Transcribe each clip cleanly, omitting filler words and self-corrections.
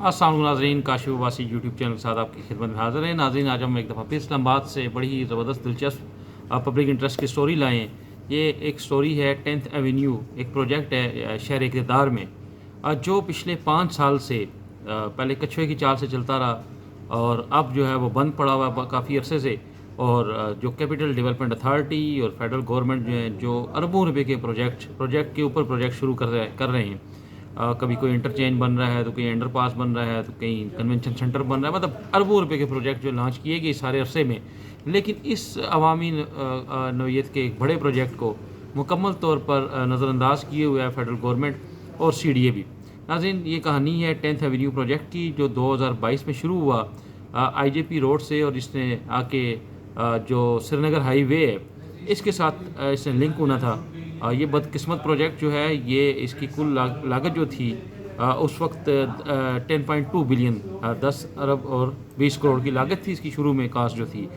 अस्सलाम वालेकुम नाज़रीन, काशिफ अब्बासी यूट्यूब चैनल के साथ आपकी खिदमत में हाज़िर हैं। नाज़रीन, आज हम एक दफ़ा फिर इस्लामाबाद से बड़ी ही ज़बरदस्त दिलचस्प पब्लिक इंटरेस्ट की स्टोरी लाए हैं। ये एक स्टोरी है 10th एवेन्यू, एक प्रोजेक्ट है शहर इक़्तिदार में, जो पिछले 5 साल से पहले कछुए की चाल से चलता रहा और अब जो है वो बंद पड़ा हुआ है काफ़ी अरसे से। और जो कैपिटल डेवलपमेंट अथॉरिटी और फेडरल गवर्नमेंट जो है, जो अरबों रुपए के प्रोजेक्ट के ऊपर प्रोजेक्ट शुरू कर रहे हैं। कभी कोई इंटरचेंज बन रहा है, तो कहीं अंडरपास बन रहा है, तो कहीं कन्वेंशन सेंटर बन रहा है, मतलब अरबों रुपए के प्रोजेक्ट जो लॉन्च किए गए सारे अरसे में। लेकिन इस अवामी नौयत के एक बड़े प्रोजेक्ट को मुकम्मल तौर पर नज़रअंदाज किए हुए है फेडरल गवर्नमेंट और CDA भी। नाज़रीन, ये कहानी है 10th एवेन्यू प्रोजेक्ट की, जो 2022 में शुरू हुआ IJP रोड से, और इसने आके जो श्रीनगर हाईवे है इसके साथ इसने लिंक होना था। ये बदकिस्मत प्रोजेक्ट जो है, ये इसकी कुल लागत जो थी उस वक्त 10.2 बिलियन 10 अरब और 20 करोड़ की लागत थी इसकी शुरू में, कास्ट जो थी।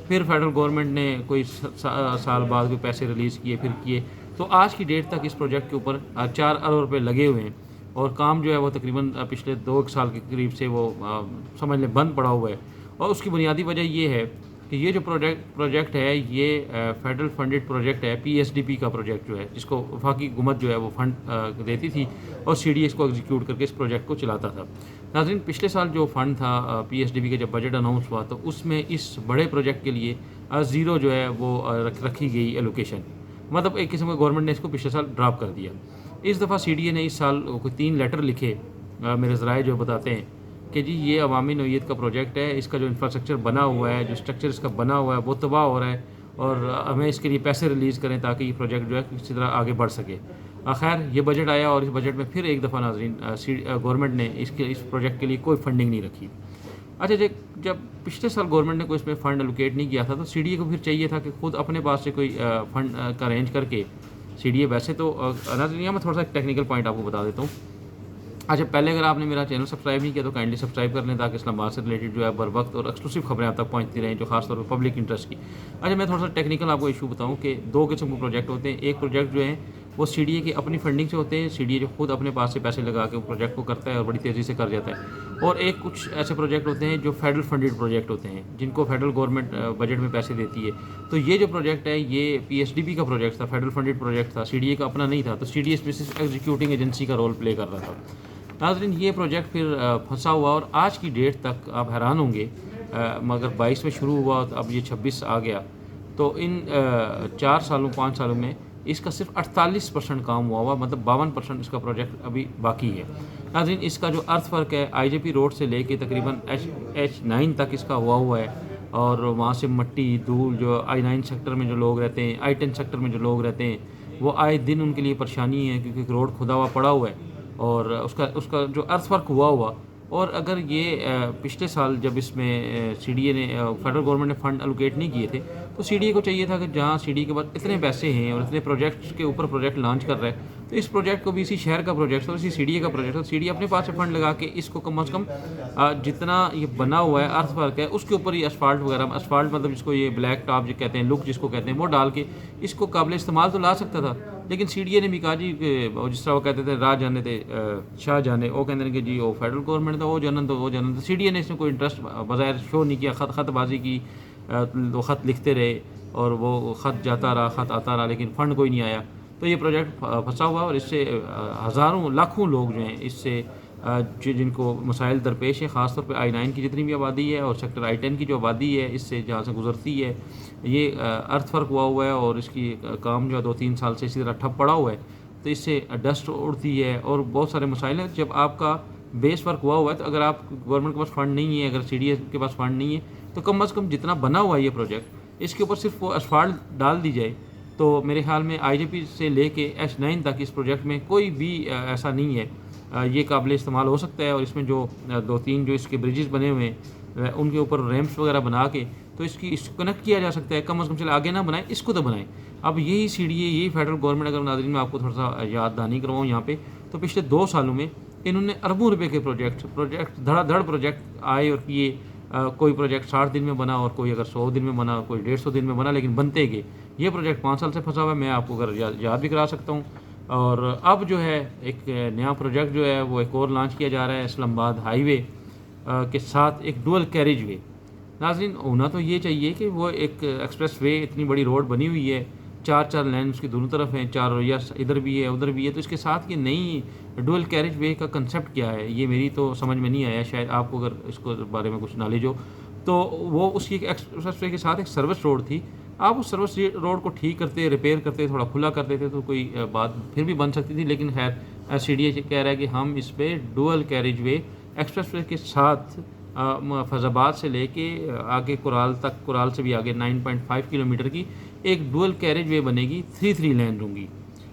फिर फेडरल गवर्नमेंट ने कोई साल बाद कोई पैसे रिलीज़ किए, फिर किए, तो आज की डेट तक इस प्रोजेक्ट के ऊपर 4 अरब रुपये लगे हुए हैं और काम जो है वो तकरीबन पिछले 2 साल के करीब से वो समझ लें बंद पड़ा हुआ है। और उसकी बुनियादी वजह ये है कि ये जो प्रोजेक्ट है, ये फेडरल फंडेड प्रोजेक्ट है, PSDP का प्रोजेक्ट जो है, जिसको वफाकी हुकूमत जो है वो फंड देती थी और CDA इसको एग्जीक्यूट करके इस प्रोजेक्ट को चलाता था। नाज़रीन, पिछले साल जो फ़ंड था PSDP का, जब बजट अनाउंस हुआ तो उसमें इस बड़े प्रोजेक्ट के लिए ज़ीरो जो है वो रखी गई एलोकेशन, मतलब एक किस्म का गवर्नमेंट ने इसको पिछले साल ड्रॉप कर दिया। इस दफ़ा CDA ने इस साल कोई 3 लेटर लिखे, मेरे ज़राए जो बताते हैं कि जी ये अवामी नौयत का प्रोजेक्ट है, इसका जो इंफ्रास्ट्रक्चर बना हुआ है, जो स्ट्रक्चर इसका बना हुआ है वो तबाह हो रहा है और हमें इसके लिए पैसे रिलीज़ करें ताकि ये प्रोजेक्ट जो है किसी तरह आगे बढ़ सके। खैर, ये बजट आया और इस बजट में फिर एक दफ़ा नाज़रीन गवर्नमेंट ने इस प्रोजेक्ट के लिए कोई फंडिंग नहीं रखी। अच्छा, जब पिछले साल गवर्नमेंट ने कोई इसमें फ़ंड एलोकेट नहीं किया था, तो CDA को फिर चाहिए था कि खुद अपने पास से कोई फ़ंड का अरेंज करके। CDA वैसे तो नाज़रीन, मैं थोड़ा सा टेक्निकल पॉइंट आपको बता देता हूँ। अच्छा, पहले अगर आपने मेरा चैनल सब्सक्राइब नहीं किया तो काइंडली सब्सक्राइब कर लें, ताकि इस्लामाबाद से रिलेटेड जो है बर वक्त और एक्सक्लूसिव खबरें आप तक पहुंचती रहें, जो खास तौर पर पब्लिक इंटरेस्ट की। अच्छा, मैं थोड़ा सा टेक्निकल आपको इशू बताऊं कि 2 किस्म के प्रोजेक्ट होते हैं। एक प्रोजेक्ट जो है वो CDA की अपनी फंडिंग से होते हैं, CDA जो खुद अपने पास से पैसे लगा के प्रोजेक्ट को करता है और बड़ी तेज़ी से कर जाता है। और एक कुछ ऐसे प्रोजेक्ट होते हैं जो फेडरल फंडेड प्रोजेक्ट होते हैं, जिनको फेडरल गवर्नमेंट बजट में पैसे देती है। तो ये जो प्रोजेक्ट है, ये PSDP का प्रोजेक्ट था, फेडरल फंडेड प्रोजेक्ट था, CDA का अपना नहीं था। तो CDA इसमें सिर्फ एग्जीक्यूटिंग एजेंसी का रोल प्ले कर रहा था। नाज़रीन, ये प्रोजेक्ट फिर फंसा हुआ और आज की डेट तक आप हैरान होंगे, मगर 22 में शुरू हुआ तो अब ये 26 आ गया, तो इन 4 सालों 5 सालों में इसका सिर्फ 48% काम हुआ, मतलब 52% इसका प्रोजेक्ट अभी बाकी है। नाज़रीन, इसका जो अर्थ फ़र्क है, IJP रोड से लेके तकरीबन H9 तक इसका हुआ है, और वहाँ से मट्टी धूल जो I9 सेक्टर में जो लोग रहते हैं, I10 सेक्टर में जो लोग रहते हैं, वो आए दिन उनके लिए परेशानी है, क्योंकि रोड खुदा हुआ पड़ा हुआ है और उसका जो अर्थ वर्क हुआ। और अगर ये पिछले साल जब इसमें CDA ने फेडरल गवर्नमेंट ने फ़ंड एलोकेट नहीं किए थे, तो CDA को चाहिए था कि जहाँ CDA के पास इतने पैसे हैं और इतने प्रोजेक्ट्स के ऊपर प्रोजेक्ट लॉन्च कर रहा है, तो इस प्रोजेक्ट को भी इसी शहर का प्रोजेक्ट और इसी CDA का प्रोजेक्ट हो, CDA अपने पास से फंड लगा के इसको कम से कम जितना ये बना हुआ है अर्थ वर्क है उसके ऊपर ही असफाल्ट वगैरह, असफाल्ट मतलब जिसको ये ब्लैक टॉप जो कहते हैं, लुक जिसको कहते हैं, वो डाल के इसको काबिल इस्तेमाल तो ला सकता था। लेकिन CDA ने भी कहा जी, जिस तरह वो कहते थे राह जाने थे शाह जाने, वो कहते हैं कि जी वो फेडरल गवर्नमेंट था, वो जनन तो CDA ने इसमें कोई इंटरेस्ट बज़ाहिर शो नहीं किया। खतबाजी की, वो ख़त लिखते रहे और वो ख़त जाता रहा, ख़त आता रहा, लेकिन फ़ंड कोई नहीं आया। तो ये प्रोजेक्ट फंसा हुआ और इससे हज़ारों लाखों लोग जो हैं इससे जिनको मसाइल दरपेश है, ख़ासतौर पे I9 की जितनी भी आबादी है और सेक्टर I10 की जो आबादी है इससे जहाँ से गुजरती है, ये अर्थ वर्क हुआ है और इसकी काम जो है 2-3 साल से इसी तरह ठप पड़ा हुआ है। तो इससे डस्ट उड़ती है और बहुत सारे मसाइल हैं। जब आपका बेस वर्क हुआ है, तो अगर आप गवर्नमेंट के पास फ़ंड नहीं है, अगर CDA के पास फ़ंड नहीं है, तो कम से कम जितना बना हुआ है ये प्रोजेक्ट, इसके ऊपर सिर्फ वो असफाल्ट डाल दी जाए, तो मेरे ख्याल में IJP से लेके H9 तक इस प्रोजेक्ट में कोई भी ऐसा नहीं है, ये काबिल इस्तेमाल हो सकता है। और इसमें जो 2-3 जो इसके ब्रिजेस बने हुए हैं, उनके ऊपर रैम्प्स वगैरह बना के तो इसको कनेक्ट किया जा सकता है। कम से कम चले आगे ना बनाएं, इसको तो बनाएं। अब यही CDA, यही फेडरल गवर्नमेंट, अगर नाज़रीन मैं आपको थोड़ा सा याद दहानी करवाऊँ यहाँ पे, तो पिछले 2 सालों में इन्होंने अरबों रुपए के प्रोजेक्ट धड़ाधड़ प्रोजेक्ट आए और किए। कोई प्रोजेक्ट 60 दिन में बना और कोई अगर 100 दिन में बना, कोई 150 दिन में बना, लेकिन बनते गए। ये प्रोजेक्ट 5 साल से फंसा हुआ है। मैं आपको अगर याद भी करा सकता हूँ, اور اب جو ہے ایک نیا پروجیکٹ جو ہے وہ ایک اور لانچ کیا جا رہا ہے اسلام آباد ہائی وے کے ساتھ ایک ڈول کیریج وے. ناظرین ہونا تو یہ چاہیے کہ وہ ایک ایکسپریس وے اتنی بڑی روڈ بنی ہوئی ہے, 4 لین اس کی دونوں طرف ہیں, 4 رویہ ادھر بھی ہے ادھر بھی ہے, تو اس کے ساتھ یہ نئی ڈول کیریج وے کا کنسیپٹ کیا ہے یہ میری تو سمجھ میں نہیں آیا. شاید آپ کو اگر اس کو بارے میں کچھ نالج ہو تو وہ اس کی ایک ایکسپریس وے کے ساتھ ایک سروس روڈ تھی. آپ اس سروس روڈ کو ٹھیک کرتے, ریپیئر کرتے, تھوڑا کھلا کرتے تھے تو کوئی بات پھر بھی بن سکتی تھی, لیکن خیر سی ڈی اے کہہ رہا ہے کہ ہم اس پہ ڈول کیریج وے ایکسپریس وے کے ساتھ فیض آباد سے لے کے آگے کرال تک, کرال سے بھی آگے 9.5 کلومیٹر کی ایک ڈول کیریج وے بنے گی. 3 لین ہوں گی,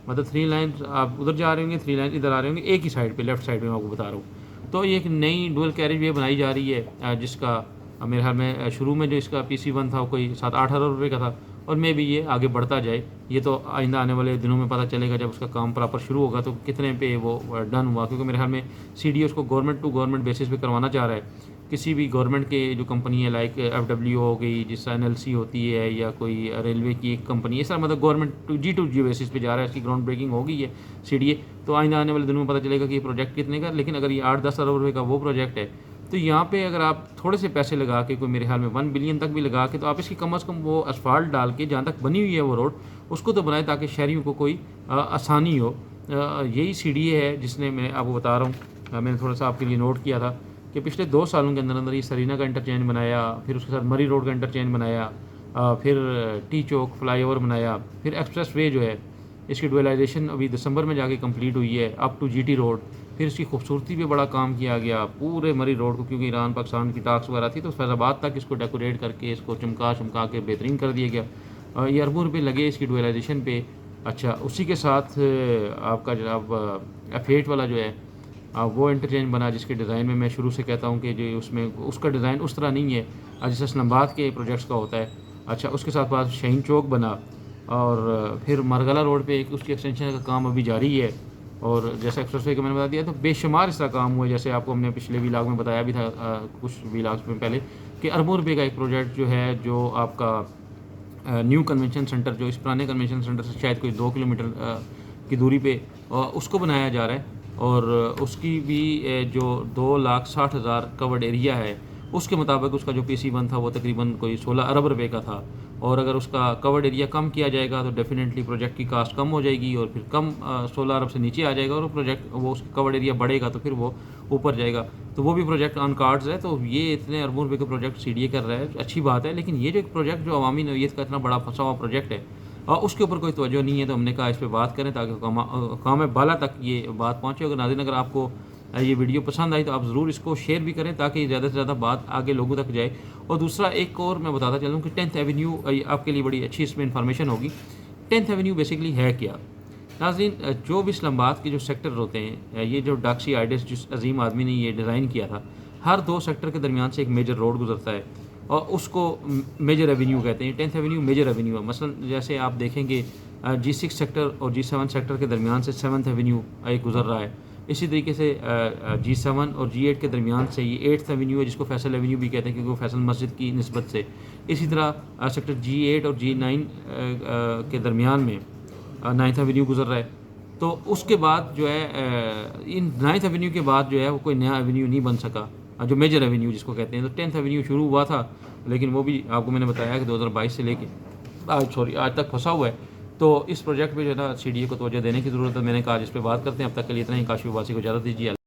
مطلب 3 لائن آپ ادھر جا رہے ہوں گے, 3 لائن ادھر آ رہے ہوں گے, ایک ہی سائڈ پہ, لیفٹ سائڈ پہ میں آپ کو بتا رہا ہوں. تو یہ ایک نئی ڈول کیریج وے بنائی جا رہی ہے جس کا میرے خیال میں شروع میں جو اس کا PC1 تھا وہ کوئی 7-8 ارب روپے کا تھا, اور میں بھی یہ آگے بڑھتا جائے. یہ تو آئندہ آنے والے دنوں میں پتہ چلے گا جب اس کا کام پراپر شروع ہوگا تو کتنے پہ وہ ڈن ہوا, کیونکہ میرے خیال میں CDA اس کو گورنمنٹ ٹو گورنمنٹ بیسس پہ کروانا چاہ رہا ہے. کسی بھی گورنمنٹ کے جو کمپنی ہے لائک FW ہو گئی, جس طرح NLC ہوتی ہے, یا کوئی ریلوے کی ایک کمپنی, اس طرح مطلب گورنمنٹ G2G بیسس پہ جا رہا ہے. اس کی گراؤنڈ بریکنگ ہو گئی ہے CDA, تو آئندہ آنے والے دنوں میں پتہ چلے گا کہ یہ پروجیکٹ کتنے کا. لیکن اگر یہ 8-10 ارب روپے کا وہ پروجیکٹ ہے تو یہاں پہ اگر آپ تھوڑے سے پیسے لگا کے, کوئی میرے خیال میں 1 بلین تک بھی لگا کے, تو آپ اس کی کم از کم وہ اسفالٹ ڈال کے جہاں تک بنی ہوئی ہے وہ روڈ اس کو تو بنائیں تاکہ شہریوں کو کوئی آسانی ہو. یہی CDA ہے جس نے, میں آپ کو بتا رہا ہوں, میں نے تھوڑا سا آپ کے لیے نوٹ کیا تھا کہ پچھلے 2 سالوں کے اندر یہ سرینا کا انٹرچینج بنایا, پھر اس کے ساتھ مری روڈ کا انٹرچینج بنایا, پھر ٹی چوک فلائی اوور بنایا, پھر ایکسپریس وے جو ہے اس کی ڈویلائزیشن ابھی دسمبر میں جا کے کمپلیٹ ہوئی ہے اپ ٹو GT روڈ. پھر اس کی خوبصورتی پہ بڑا کام کیا گیا پورے مری روڈ کو, کیونکہ ایران پاکستان کی ٹاکس وغیرہ تھی تو فیض آباد تک اس کو ڈیکوریٹ کر کے, اس کو چمکا کے بہترین کر دیا گیا. یہ اربوں روپے لگے اس کی ڈویلائزیشن پہ. اچھا, اسی کے ساتھ آپ کا جناب F8 والا جو ہے وہ انٹرچینج بنا, جس کے ڈیزائن میں شروع سے کہتا ہوں کہ جو اس میں اس کا ڈیزائن اس طرح نہیں ہے جیسے اسلام آباد کے پروجیکٹس کا ہوتا ہے. اچھا, اس کے ساتھ بعد شہین چوک بنا, اور پھر مرغلہ روڈ پہ ایک اس کی ایکسٹینشن کا کام ابھی جاری ہے. اور جیسا ایکسپریس وے کا میں نے بتا دیا, تو بے شمار اس طرح کام ہوا ہے. جیسے آپ کو ہم نے پچھلے ویلاگ میں بتایا بھی تھا کچھ ویلاگس میں پہلے کہ اربوں روپے کا ایک پروجیکٹ جو ہے, جو آپ کا نیو کنونشن سینٹر, جو اس پرانے کنونشن سینٹر سے شاید کوئی 2 کلومیٹر کی دوری پہ اس کو بنایا جا رہا ہے. اور اس کی بھی جو 2,60,000 کورڈ ایریا ہے اس کے مطابق اس کا جو PC1 تھا وہ تقریباً کوئی 16 ارب روپے کا تھا. اور اگر اس کا کورڈ ایریا کم کیا جائے گا تو ڈیفینیٹلی پروجیکٹ کی کاسٹ کم ہو جائے گی, اور پھر کم 16 ارب سے نیچے آ جائے گا, اور پروجیکٹ وہ اس کا کورڈ ایریا بڑھے گا تو پھر وہ اوپر جائے گا. تو وہ بھی پروجیکٹ آن کارڈز ہے. تو یہ اتنے اربوں روپے کا پروجیکٹ CDA کر رہا ہے, اچھی بات ہے. لیکن یہ جو ایک پروجیکٹ جو عوامی نوعیت کا اتنا بڑا پھنسا ہوا پروجیکٹ ہے اور اس کے اوپر کوئی توجہ نہیں ہے, تو ہم نے کہا اس پہ بات کریں تاکہ حکام بالا تک یہ بات پہنچے. اگر ناظرین اگر آپ کو یہ ویڈیو پسند آئی تو آپ ضرور اس کو شیئر بھی کریں تاکہ زیادہ سے زیادہ بات آگے لوگوں تک جائے. اور دوسرا ایک اور میں بتاتا چلوں کہ 10th ایونیو آپ کے لیے بڑی اچھی اس میں انفارمیشن ہوگی. 10th ایونیو بیسیکلی ہے کیا ناظرین؟ جو بھی اسلام آباد کے جو سیکٹر ہوتے ہیں, یہ جو ڈاکسی آئیڈیس جس عظیم آدمی نے یہ ڈیزائن کیا تھا, ہر 2 سیکٹر کے درمیان سے ایک میجر روڈ گزرتا ہے اور اس کو میجر ایونیو کہتے ہیں. 10th ایونیو میجر ایونیو ہے. مثلا جیسے آپ دیکھیں گے G6 سیکٹر اور G7 سیکٹر کے درمیان سے 7th ایونیو ایک گزر رہا ہے. اسی طریقے سے G7 اور G8 کے درمیان سے یہ 8th ایونیو ہے جس کو فیصل ایونیو بھی کہتے ہیں کیونکہ وہ فیصل مسجد کی نسبت سے. اسی طرح سیکٹر G8 اور G9 کے درمیان میں 9th ایونیو گزر رہا ہے. تو اس کے بعد جو ہے ان 9th ایونیو کے بعد جو ہے وہ کوئی نیا ایونیو نہیں بن سکا جو میجر ایونیو جس کو کہتے ہیں. تو 10th ایونیو شروع ہوا تھا, لیکن وہ بھی آپ کو میں نے بتایا کہ 2022 سے لے کے آج تک پھنسا ہوا ہے. تو اس پروجیکٹ پہ جو ہے نا CDA کو توجہ دینے کی ضرورت ہے. میں نے کہا آج اس پہ بات کرتے ہیں. اب تک کے لیے اتنا ہی. کاشف عباسی کو اجازت دیجیے.